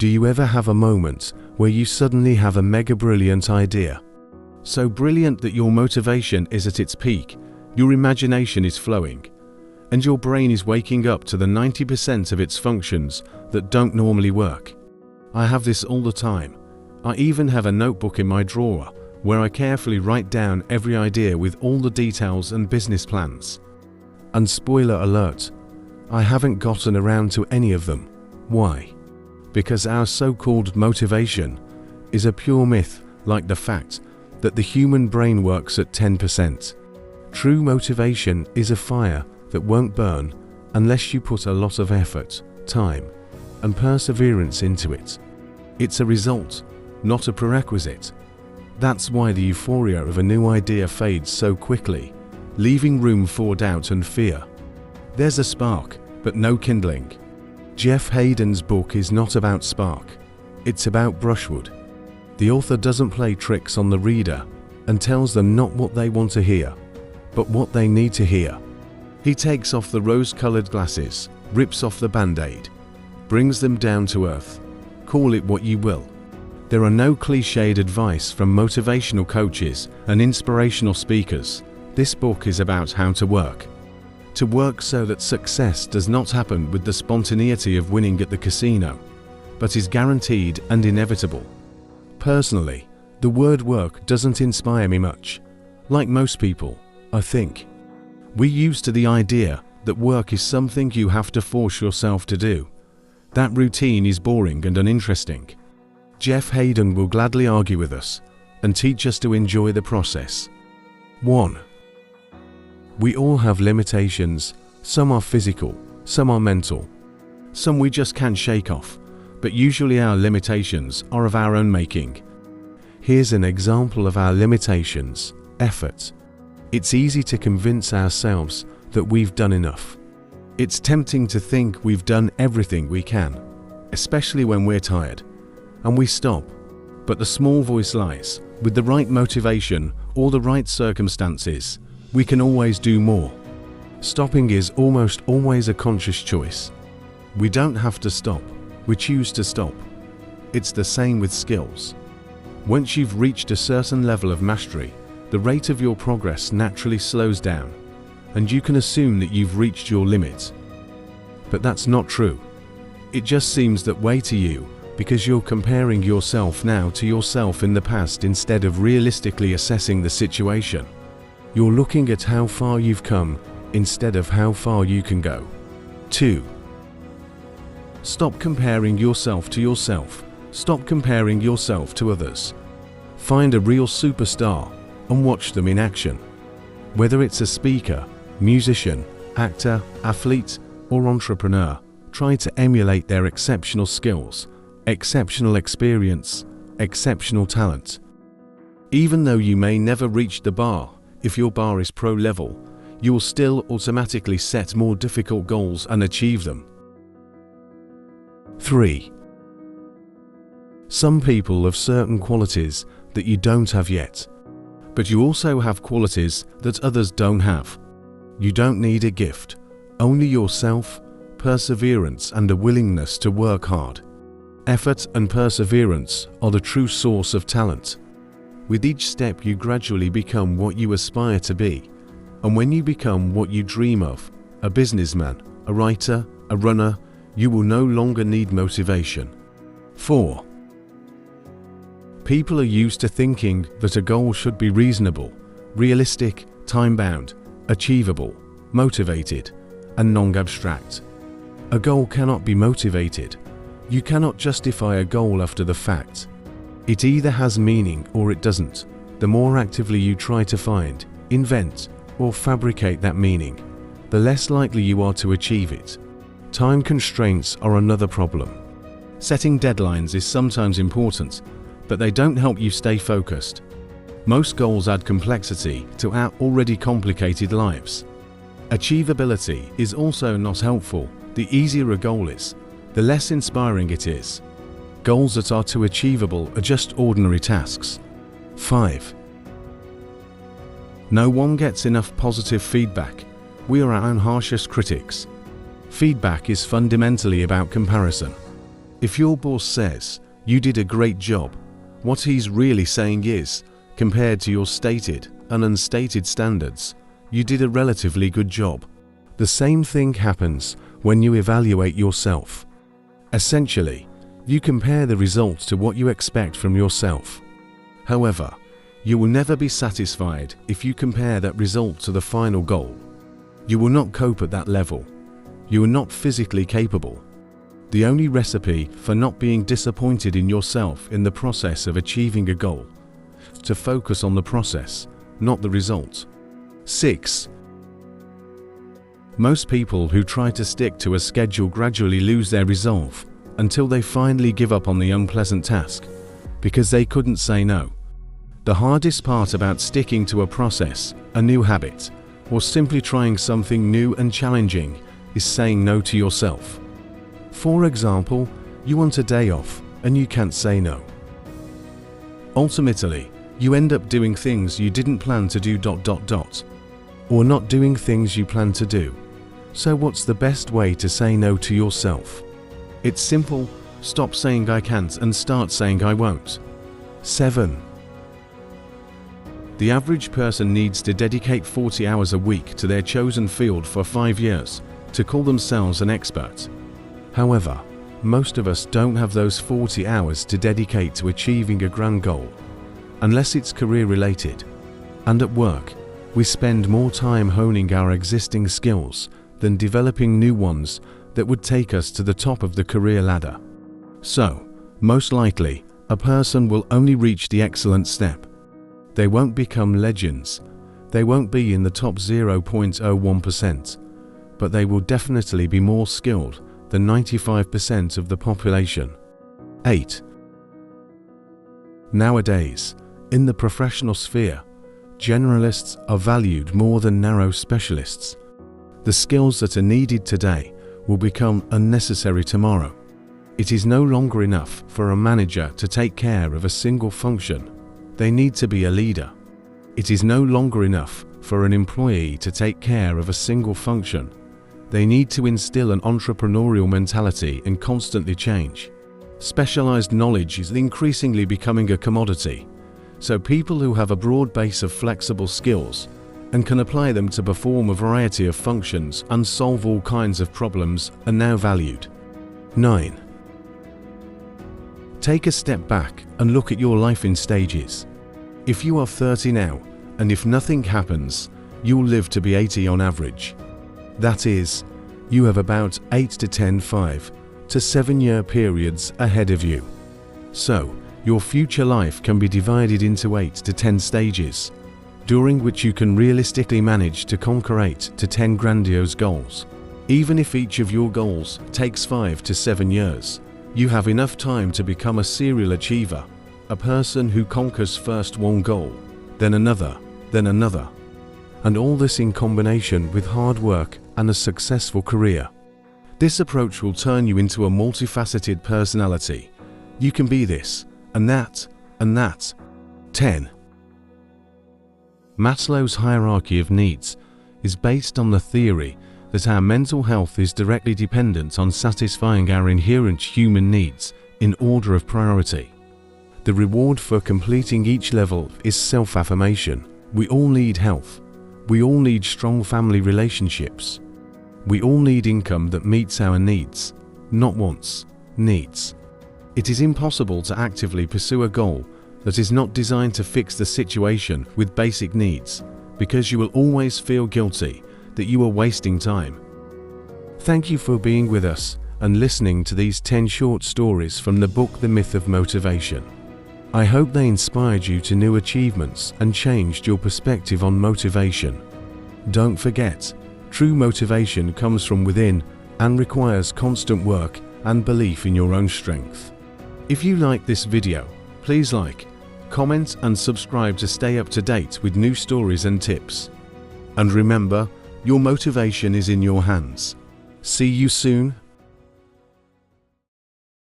Do you ever have a moment where you suddenly have a mega brilliant idea? So brilliant that your motivation is at its peak, your imagination is flowing, and your brain is waking up to the 90% of its functions that don't normally work. I have this all the time. I even have a notebook in my drawer where I carefully write down every idea with all the details and business plans. And spoiler alert, I haven't gotten around to any of them. Why? Because our so-called motivation is a pure myth, like the fact that the human brain works at 10%. True motivation is a fire that won't burn unless you put a lot of effort, time, and perseverance into it. It's a result, not a prerequisite. That's why the euphoria of a new idea fades so quickly, leaving room for doubt and fear. There's a spark, but no kindling. Jeff Haden's book is not about spark, it's about brushwood. The author doesn't play tricks on the reader and tells them not what they want to hear, but what they need to hear. He takes off the rose-colored glasses, rips off the band-aid, brings them down to earth. Call it what you will. There are no cliched advice from motivational coaches and inspirational speakers. This book is about how to work. To work so that success does not happen with the spontaneity of winning at the casino, but is guaranteed and inevitable. Personally, the word work doesn't inspire me much. Like most people, I think. We're used to the idea that work is something you have to force yourself to do. That routine is boring and uninteresting. Jeff Haden will gladly argue with us and teach us to enjoy the process. 1. We all have limitations. Some are physical, some are mental. Some we just can't shake off, but usually our limitations are of our own making. Here's an example of our limitations: effort. It's easy to convince ourselves that we've done enough. It's tempting to think we've done everything we can, especially when we're tired, and we stop. But the small voice lies. With the right motivation or the right circumstances, we can always do more. Stopping is almost always a conscious choice. We don't have to stop, we choose to stop. It's the same with skills. Once you've reached a certain level of mastery, the rate of your progress naturally slows down, and you can assume that you've reached your limit. But that's not true. It just seems that way to you because you're comparing yourself now to yourself in the past instead of realistically assessing the situation. You're looking at how far you've come instead of how far you can go. 2. Stop comparing yourself to yourself. Stop comparing yourself to others. Find a real superstar and watch them in action. Whether it's a speaker, musician, actor, athlete, or entrepreneur, try to emulate their exceptional skills, exceptional experience, exceptional talent. Even though you may never reach the bar, if your bar is pro level, you will still automatically set more difficult goals and achieve them. 3. Some people have certain qualities that you don't have yet, but you also have qualities that others don't have. You don't need a gift, only yourself, perseverance, and a willingness to work hard. Effort and perseverance are the true source of talent. With each step you gradually become what you aspire to be, and when you become what you dream of, a businessman, a writer, a runner, you will no longer need motivation. 4. People are used to thinking that a goal should be reasonable, realistic, time-bound, achievable, motivated, and non-abstract. A goal cannot be motivated. You cannot justify a goal after the fact. It either has meaning or it doesn't. The more actively you try to find, invent, or fabricate that meaning, the less likely you are to achieve it. Time constraints are another problem. Setting deadlines is sometimes important, but they don't help you stay focused. Most goals add complexity to our already complicated lives. Achievability is also not helpful. The easier a goal is, the less inspiring it is. Goals that are too achievable are just ordinary tasks. 5. No one gets enough positive feedback. We are our own harshest critics. Feedback is fundamentally about comparison. If your boss says, "You did a great job," what he's really saying is, compared to your stated and unstated standards, you did a relatively good job. The same thing happens when you evaluate yourself. Essentially, you compare the results to what you expect from yourself. However, you will never be satisfied if you compare that result to the final goal. You will not cope at that level. You are not physically capable. The only recipe for not being disappointed in yourself in the process of achieving a goal is to focus on the process, not the result. 6. Most people who try to stick to a schedule gradually lose their resolve until they finally give up on the unpleasant task because they couldn't say no. The hardest part about sticking to a process, a new habit, or simply trying something new and challenging is saying no to yourself. For example, you want a day off and you can't say no. Ultimately, you end up doing things you didn't plan to do ... or not doing things you plan to do. So what's the best way to say no to yourself? It's simple. Stop saying I can't and start saying I won't. 7. The average person needs to dedicate 40 hours a week to their chosen field for 5 years to call themselves an expert. However, most of us don't have those 40 hours to dedicate to achieving a grand goal, unless it's career-related. And at work, we spend more time honing our existing skills than developing new ones that would take us to the top of the career ladder. So, most likely, a person will only reach the excellent step. They won't become legends. They won't be in the top 0.01%, but they will definitely be more skilled than 95% of the population. 8. Nowadays, in the professional sphere, generalists are valued more than narrow specialists. The skills that are needed today will become unnecessary tomorrow. It is no longer enough for a manager to take care of a single function. They need to be a leader. It is no longer enough for an employee to take care of a single function. They need to instill an entrepreneurial mentality and constantly change. Specialized knowledge is increasingly becoming a commodity, so people who have a broad base of flexible skills and can apply them to perform a variety of functions and solve all kinds of problems are now valued. 9. Take a step back and look at your life in stages. If you are 30 now, and if nothing happens, you'll live to be 80 on average. That is, you have about 8 to 10 5 to 7 year periods ahead of you. So, your future life can be divided into 8 to 10 stages, during which you can realistically manage to conquer 8 to 10 grandiose goals. Even if each of your goals takes 5 to 7 years, you have enough time to become a serial achiever, a person who conquers first one goal, then another, and all this in combination with hard work and a successful career. This approach will turn you into a multifaceted personality. You can be this, and that, and that. 10. Maslow's hierarchy of needs is based on the theory that our mental health is directly dependent on satisfying our inherent human needs in order of priority. The reward for completing each level is self-affirmation. We all need health. We all need strong family relationships. We all need income that meets our needs, not wants, needs. It is impossible to actively pursue a goal that is not designed to fix the situation with basic needs, because you will always feel guilty that you are wasting time. Thank you for being with us and listening to these 10 short stories from the book The Myth of Motivation. I hope they inspired you to new achievements and changed your perspective on motivation. Don't forget, true motivation comes from within and requires constant work and belief in your own strength. If you like this video, please like, comment and subscribe to stay up to date with new stories and tips. And remember, your motivation is in your hands. See you soon.